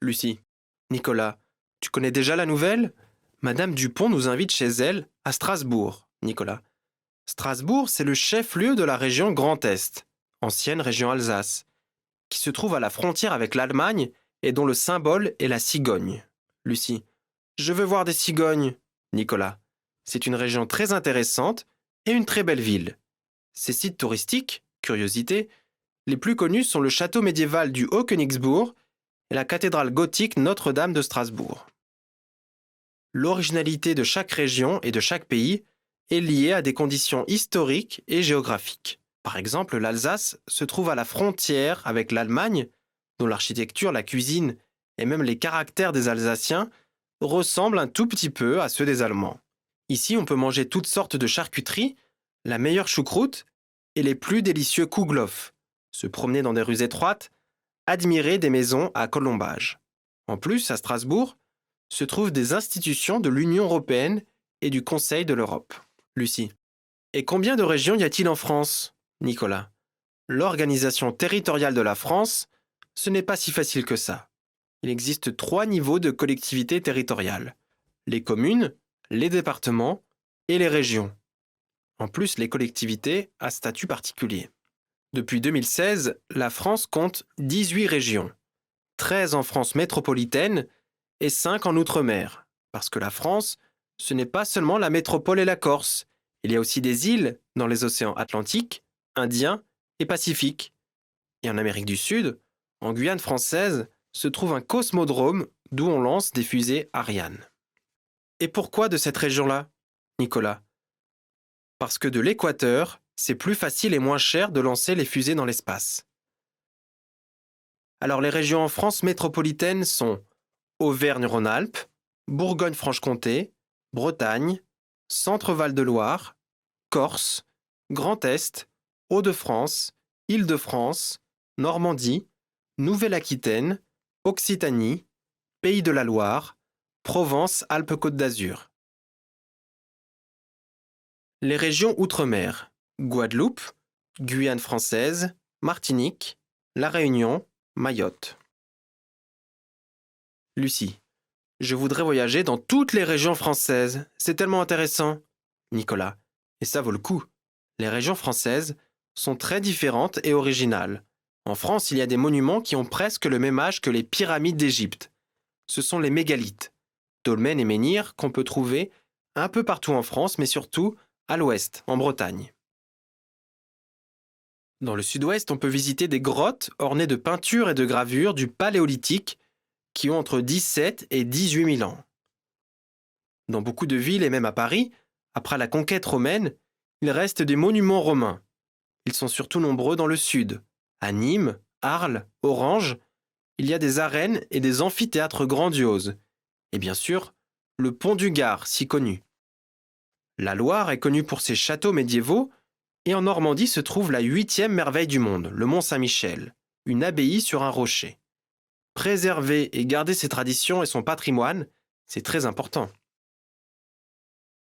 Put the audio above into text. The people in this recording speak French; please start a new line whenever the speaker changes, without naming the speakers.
Lucie. Nicolas. Tu connais déjà la nouvelle? Madame Dupont nous invite chez elle, à Strasbourg. Nicolas. Strasbourg, c'est le chef-lieu de la région Grand Est, ancienne région Alsace, qui se trouve à la frontière avec l'Allemagne et dont le symbole est la cigogne. Lucie. Je veux voir des cigognes. Nicolas. C'est une région très intéressante et une très belle ville. Ses sites touristiques, curiosités, les plus connus sont le château médiéval du Haut-Königsbourg et la cathédrale gothique Notre-Dame de Strasbourg. L'originalité de chaque région et de chaque pays est liée à des conditions historiques et géographiques. Par exemple, l'Alsace se trouve à la frontière avec l'Allemagne, dont l'architecture, la cuisine et même les caractères des Alsaciens ressemblent un tout petit peu à ceux des Allemands. Ici, on peut manger toutes sortes de charcuteries, la meilleure choucroute et les plus délicieux kouglof, se promener dans des rues étroites, admirer des maisons à colombages. En plus, à Strasbourg, se trouvent des institutions de l'Union européenne et du Conseil de l'Europe. Lucie. Et combien de régions y a-t-il en France? Nicolas. L'organisation territoriale de la France, ce n'est pas si facile que ça. Il existe 3 niveaux de collectivité territoriale. Les communes, les départements et les régions. En plus, les collectivités à statut particulier. Depuis 2016, la France compte 18 régions, 13 en France métropolitaine et 5 en Outre-mer. Parce que la France, ce n'est pas seulement la métropole et la Corse. Il y a aussi des îles dans les océans Atlantique, Indien et Pacifique. Et en Amérique du Sud, en Guyane française, se trouve un cosmodrome d'où on lance des fusées Ariane. Et pourquoi de cette région-là, Nicolas? Parce que de l'équateur, c'est plus facile et moins cher de lancer les fusées dans l'espace. Alors les régions en France métropolitaine sont Auvergne-Rhône-Alpes, Bourgogne-Franche-Comté, Bretagne, Centre-Val de Loire, Corse, Grand Est, Hauts-de-France, Île-de-France, Normandie, Nouvelle-Aquitaine, Occitanie, Pays de la Loire, Provence-Alpes-Côte d'Azur. Les régions outre-mer, Guadeloupe, Guyane française, Martinique, La Réunion, Mayotte. Lucie. Je voudrais voyager dans toutes les régions françaises. C'est tellement intéressant. Nicolas. Et ça vaut le coup. Les régions françaises sont très différentes et originales. En France, il y a des monuments qui ont presque le même âge que les pyramides d'Égypte. Ce sont les mégalithes, dolmens et menhirs qu'on peut trouver un peu partout en France, mais surtout à l'ouest, en Bretagne. Dans le sud-ouest, on peut visiter des grottes ornées de peintures et de gravures du Paléolithique qui ont entre 17 et 18 000 ans. Dans beaucoup de villes et même à Paris, après la conquête romaine, il reste des monuments romains. Ils sont surtout nombreux dans le sud. À Nîmes, Arles, Orange, il y a des arènes et des amphithéâtres grandioses. Et bien sûr, le pont du Gard, si connu. La Loire est connue pour ses châteaux médiévaux et en Normandie se trouve la 8e merveille du monde, le Mont Saint-Michel, une abbaye sur un rocher. Préserver et garder ses traditions et son patrimoine, c'est très important.